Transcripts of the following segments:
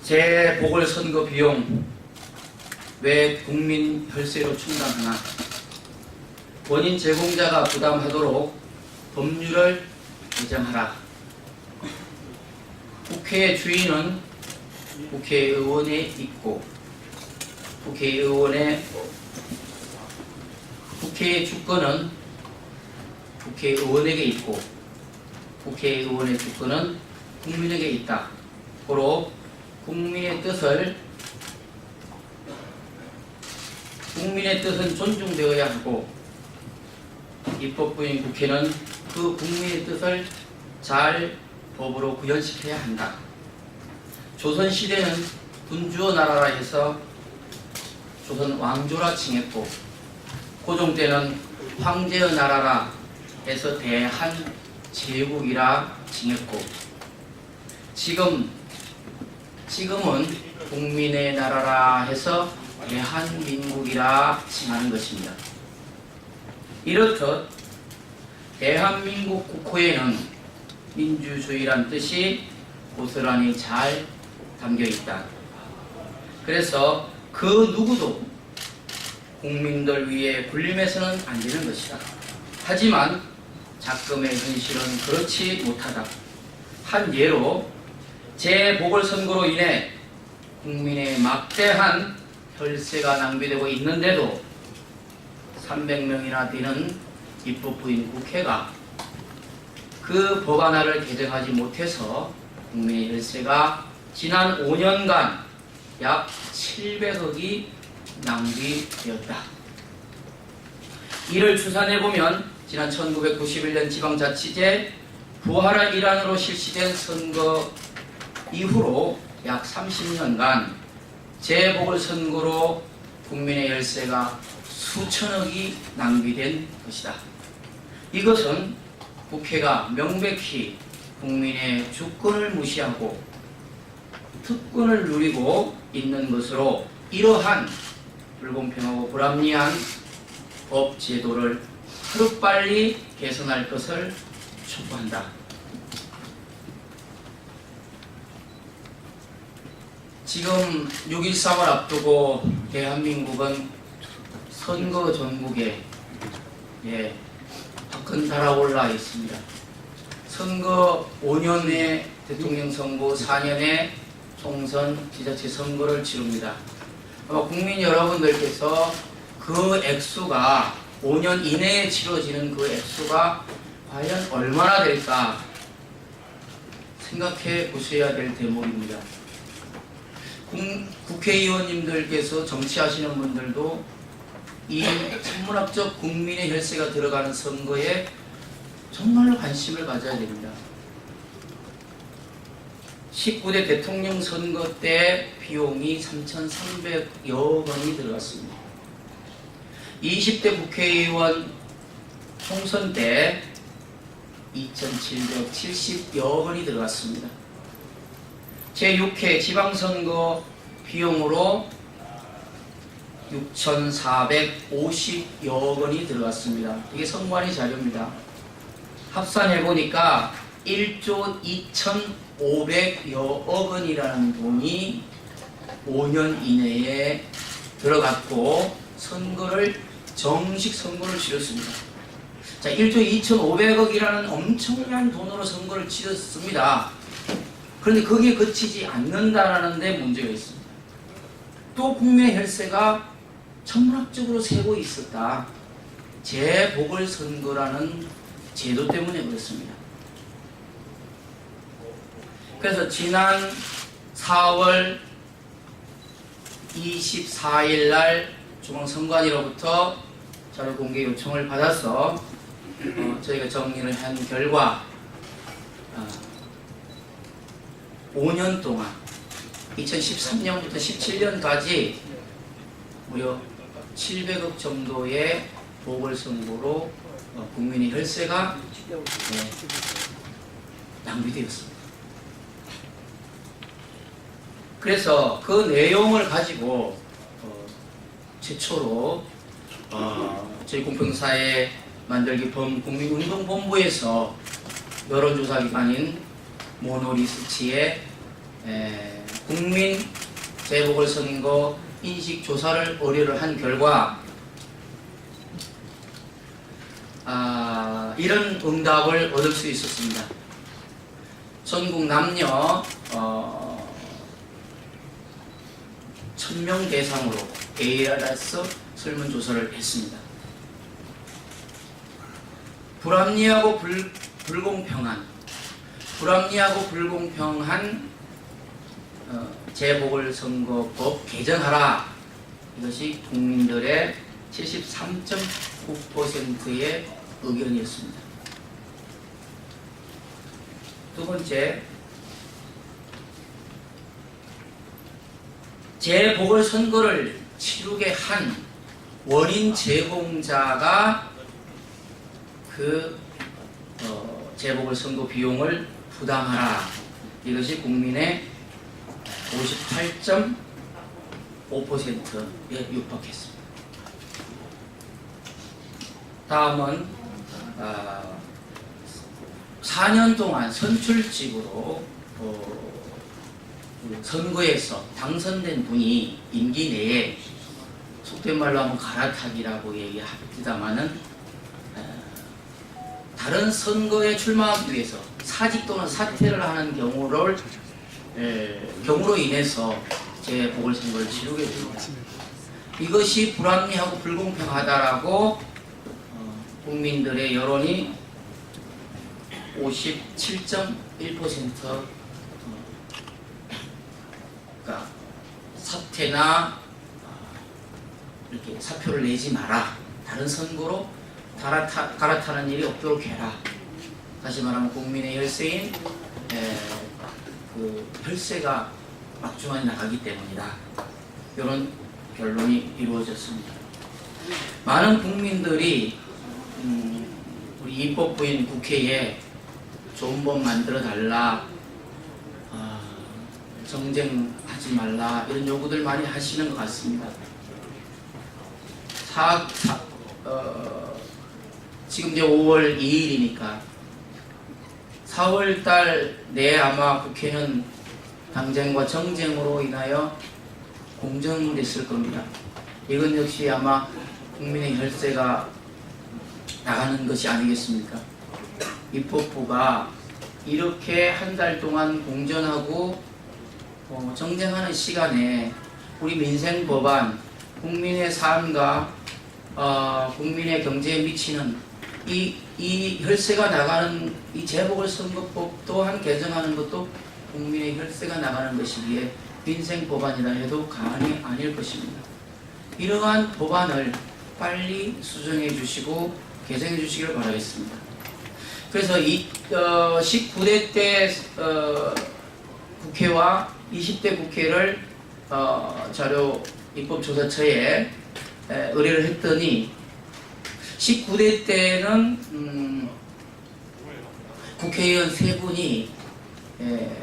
재보궐선거 비용 왜 국민 혈세로 충당하나? 원인 제공자가 부담하도록 법률을 개정하라. 국회의 주인은 국회의원에 있고 국회의 주권은 국회의원에게 있고 국회의원의 주권은 국민에게 있다. 고로 국민의 뜻은 존중되어야 하고 입법부인 국회는 그 국민의 뜻을 잘 법으로 구현시켜야 한다. 조선시대는 군주의 나라라 해서 조선 왕조라 칭했고 고종 때는 황제의 나라라 해서 대한제국이라 칭했고 지금은 국민의 나라라 해서 대한민국이라 칭하는 것입니다. 이렇듯 대한민국 국호에는 민주주의란 뜻이 고스란히 잘 담겨 있다. 그래서 그 누구도 국민들 위에 군림해서는 안 되는 것이다. 하지만 작금의 현실은 그렇지 못하다. 한 예로 재보궐선거로 인해 국민의 막대한 혈세가 낭비되고 있는데도 300명이나 되는 입법부인 국회가 그 법안을 개정하지 못해서 국민의 혈세가 지난 5년간 약 700억이 낭비되었다. 이를 추산해보면 지난 1991년 지방자치제 부활의 일환으로 실시된 선거 이후로 약 30년간 재보궐선거로 국민의 혈세가 수천억이 낭비된 것이다. 이것은 국회가 명백히 국민의 주권을 무시하고 특권을 누리고 있는 것으로 이러한 불공평하고 불합리한 법 제도를 하루빨리 개선할 것을 촉구한다. 지금 6.13을 앞두고 대한민국은 선거 전국에 화끈 달아올라 있습니다. 선거 5년에 대통령 선거, 4년에 총선, 지자체 선거를 치릅니다. 아마 국민 여러분들께서 그 액수가 5년 이내에 치러지는 그 액수가 과연 얼마나 될까 생각해 보셔야 될 대목입니다. 국회의원님들께서 정치하시는 분들도 이 천문학적 국민의 혈세가 들어가는 선거에 정말로 관심을 가져야 됩니다. 19대 대통령 선거 때 비용이 3,300여 원이 들어갔습니다. 20대 국회의원 총선 때 2,770여 원이 들어갔습니다. 제6회 지방선거 비용으로 6,450여 원이 들어갔습니다. 이게 선관위 자료입니다. 합산해보니까 1조 2,500여억 원이라는 돈이 5년 이내에 들어갔고 정식 선거를 치렀습니다. 자, 1조 2,500억이라는 엄청난 돈으로 선거를 치렀습니다. 그런데 거기에 그치지 않는다라는 데 문제가 있습니다. 또 국민의 혈세가 천문학적으로 새고 있었다. 재보궐선거라는 제도 때문에 그렇습니다. 그래서 지난 4월 24일 날 중앙선관위로부터 자료공개 요청을 받아서 저희가 정리를 한 결과 5년 동안 2013년부터 17년까지 무려 700억 정도의 보궐선거로 국민의 혈세가 낭비되었습니다. 그래서 그 내용을 가지고 최초로 저희 공평사회 만들기 국민운동본부에서 여론조사 기관인 모노리스치에 국민 재보궐선거 인식조사를 의뢰를 한 결과 이런 응답을 얻을 수 있었습니다. 전국 남녀 1000명 대상으로 ARS 설문조사를 했습니다. 불합리하고 불공평한 재보궐선거법 개정하라. 이것이 국민들의 73.9%의 의견이었습니다. 두 번째, 재보궐선거를 치르게 한 원인 제공자가 재보궐선거 비용을 부담하라. 이것이 국민의 58.5%에 육박했습니다. 다음은 4년 동안 선출직으로 선거에서 당선된 분이 임기 내에 속된 말로 하면 갈아타기라고 얘기합니다마는 다른 선거에 출마하기 위해서 사직 또는 사퇴를 하는 경우로 인해서 재보궐선거를 치르게 됩니다. 이것이 불합리하고 불공평하다라고 국민들의 여론이 57.1%가 사퇴나 이렇게 사표를 내지 마라. 다른 선거로 갈아타는 일이 없도록 해라. 다시 말하면 국민의 혈세인 혈세가 막중하게 나가기 때문이다. 이런 결론이 이루어졌습니다. 많은 국민들이 우리 입법부인 국회에 좋은 법 만들어 달라, 정쟁하지 말라, 이런 요구들 많이 하시는 것 같습니다. 지금 이제 5월 2일이니까 4월달 내에 아마 국회는 당쟁과 정쟁으로 인하여 공정됐을 겁니다. 이건 역시 아마 국민의 혈세가 나가는 것이 아니겠습니까? 입법부가 이렇게 한 달 동안 공전하고 정쟁하는 시간에 우리 민생 법안, 국민의 삶과 국민의 경제에 미치는 이 혈세가 나가는 이 재보궐선거법 또한 개정하는 것도 국민의 혈세가 나가는 것이기에 민생 법안이라 해도 가만히 아닐 것입니다. 이러한 법안을 빨리 수정해 주시고 개정해 주시기를 바라겠습니다. 그래서 19대 때 국회와 20대 국회를 자료 입법조사처에 의뢰를 했더니 19대 때는 국회의원 3분이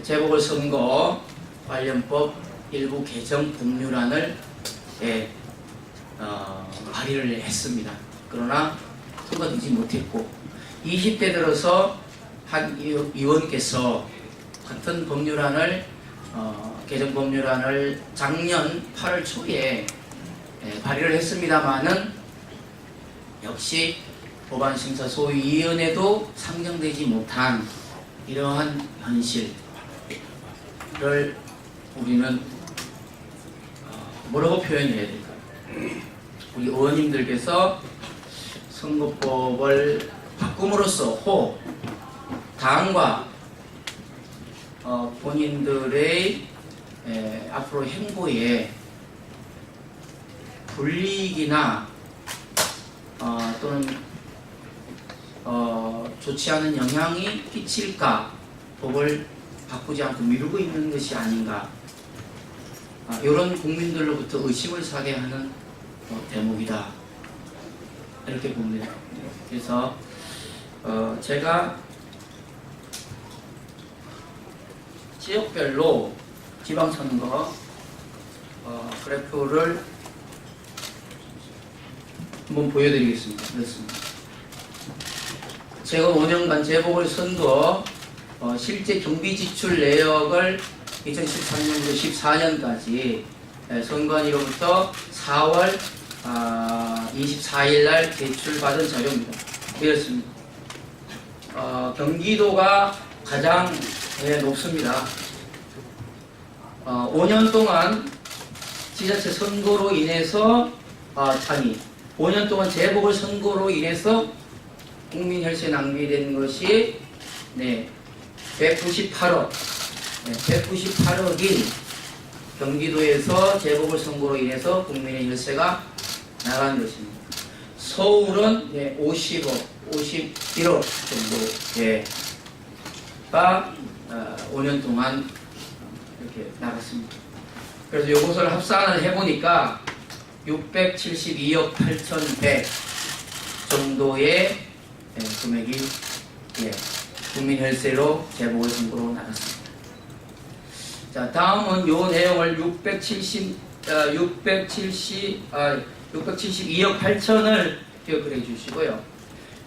재보궐선거 관련법 일부 개정 법률안을 발의를 했습니다. 그러나 통과되지 못했고 20대 들어서 한 의원께서 같은 법률안을 개정 법률안을 작년 8월 초에 발의를 했습니다마는 역시 법안심사소위원회도 상정되지 못한 이러한 현실을 우리는 뭐라고 표현해야 될까요? 우리 의원님들께서 선거법을 바꿈으로써 당과 본인들의 앞으로 행보에 불이익이나 또는 좋지 않은 영향이 끼칠까 법을 바꾸지 않고 미루고 있는 것이 아닌가, 이런 국민들로부터 의심을 사게 하는 대목이다, 이렇게 봅니다. 그래서 제가 지역별로 지방선거 그래프를 한번 보여드리겠습니다. 그렇습니다. 제가 5년간 재보궐선거 실제 경비 지출 내역을 2013년부터 14년까지 선관위로부터 4월 24일 날 제출받은 자료입니다. 이렇습니다. 경기도가 가장 높습니다. 5년 동안 지자체 선거로 인해서 5년 동안 재보궐선거로 인해서 국민 혈세 낭비된 것이 198억 198억인 경기도에서 재보궐선거로 인해서 국민의 혈세가 나간 것입니다. 서울은 50억 51억 정도가 5년 동안 이렇게 나갔습니다. 그래서 이것을 합산을 해보니까 672억 8,100 정도의 금액이 국민 혈세로 재보궐선거로 나갔습니다. 자, 다음은 이 내용을 672억 8천을 기억을 해주시고요.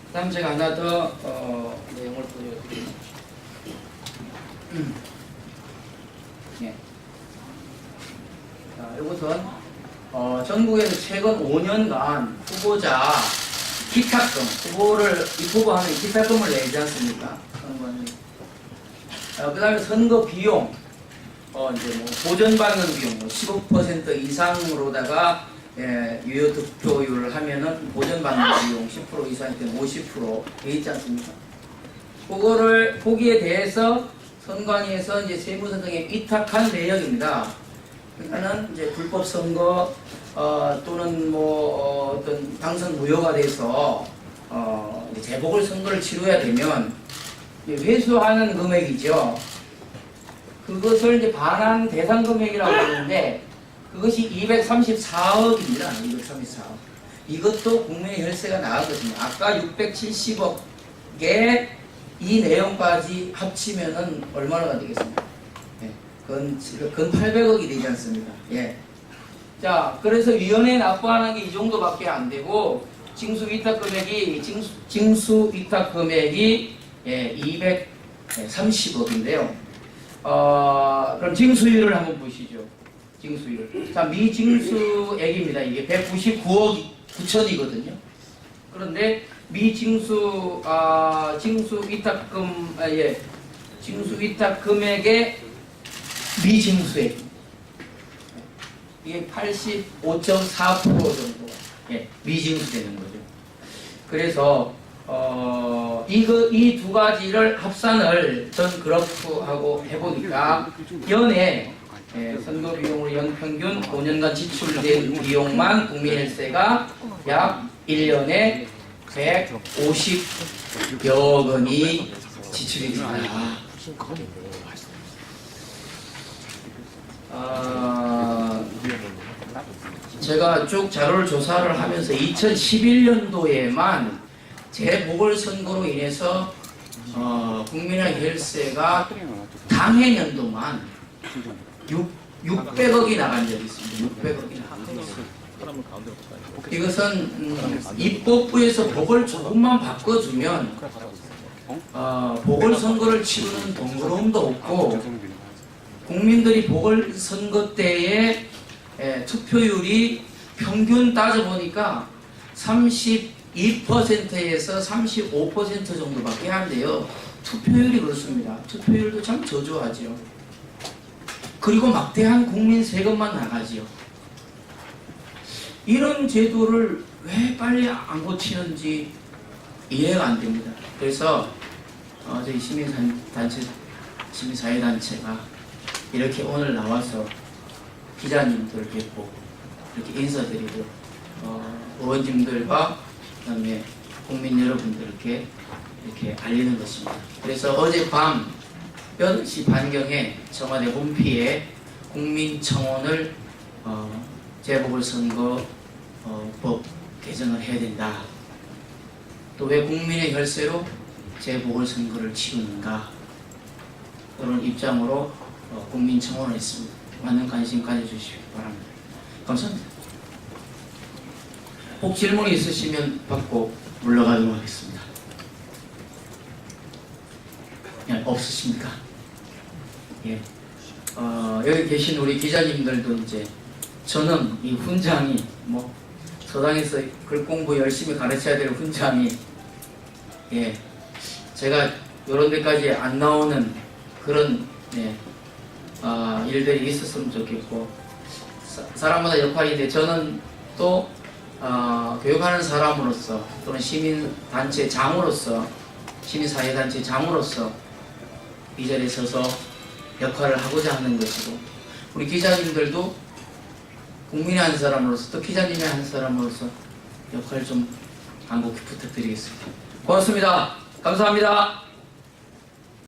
그 다음 제가 하나 더 내용을 보여드립니다. 자, 이것은 전국에서 최근 5년간 후보자 기탁금, 후보하면 기탁금을 내지 않습니까? 그 다음에 선거 비용, 이제 보전받는 비용, 15% 이상으로다가 유효 득표율을 하면은 보전받는 비용 10% 이상일 때는 50% 돼 있지 않습니까? 거기에 대해서 선관위에서 이제 세무서장에 위탁한 내역입니다. 그러니까는 이제 불법 선거 또는 어떤 당선 무효가 돼서 재보궐 선거를 치러야 되면 회수하는 금액이죠. 그것을 이제 반환 대상 금액이라고 하는데 그것이 234억입니다. 234억. 이것도 국민의 혈세가 나간 것입니다. 아까 670억에 이 내용까지 합치면은 얼마나 되겠습니까? 건 800억이 되지 않습니까? 자, 그래서 위원회에 납부하는 게 이 정도밖에 안 되고 징수 위탁 금액이 230억인데요. 그럼 징수율을 한번 보시죠. 징수율. 자, 미징수액입니다. 이게 199억 9천이거든요. 그런데 미징수 징수 위탁금 징수 위탁 금액의 미징수액 이게 85.4% 정도 미징수되는 거죠. 그래서 이 두 가지를 합산을 전 그래프하고 해보니까 연에 선거 비용으로 연평균 5년간 지출된 비용만 국민 혈세가 약 1년에 150여 원이 지출이 됩니다. 제가 쭉 자료를 조사를 하면서 2011년도에만 재보궐선거로 인해서 국민의 혈세가 당해년도만 600억이 나간 적이 있습니다. 600억이 나간 적이 있습니다. 이것은 입법부에서 법을 조금만 바꿔주면 보궐선거를 치르는 번거로움도 없고 국민들이 보궐선거 때에 투표율이 평균 따져보니까 32%에서 35% 정도밖에 안 돼요. 투표율이 그렇습니다. 투표율도 참 저조하죠. 그리고 막대한 국민 세금만 나가지요. 이런 제도를 왜 빨리 안 고치는지 이해가 안 됩니다. 그래서 저희 시민사회단체가 이렇게 오늘 나와서 기자님들 뵙고 이렇게 인사드리고 의원님들과 그다음에 국민 여러분들께 이렇게 알리는 것입니다. 그래서 어젯밤 8시 반경에 청와대 홈피에 국민청원을 재보궐선거 법 개정을 해야 된다. 또 왜 국민의 혈세로 재보궐선거를 치르는가 그런 입장으로 국민청원을 했습니다. 많은 관심 가져주시기 바랍니다. 감사합니다. 혹 질문이 있으시면 받고 물러가도록 하겠습니다. 없으십니까? 여기 계신 우리 기자님들도 이제 저는 이 훈장이 뭐 서당에서 글 공부 열심히 가르쳐야 될 훈장이 예 제가 이런 데까지 안 나오는 그런 예, 일들이 있었으면 좋겠고 사람마다 역할인데 저는 또 교육하는 사람으로서 또는 시민단체 장으로서 시민사회단체 장으로서 이 자리에 서서 역할을 하고자 하는 것이고 우리 기자님들도 국민의 한 사람으로서 또 기자님의 한 사람으로서 역할 좀 간곡히 부탁드리겠습니다. 고맙습니다. 감사합니다.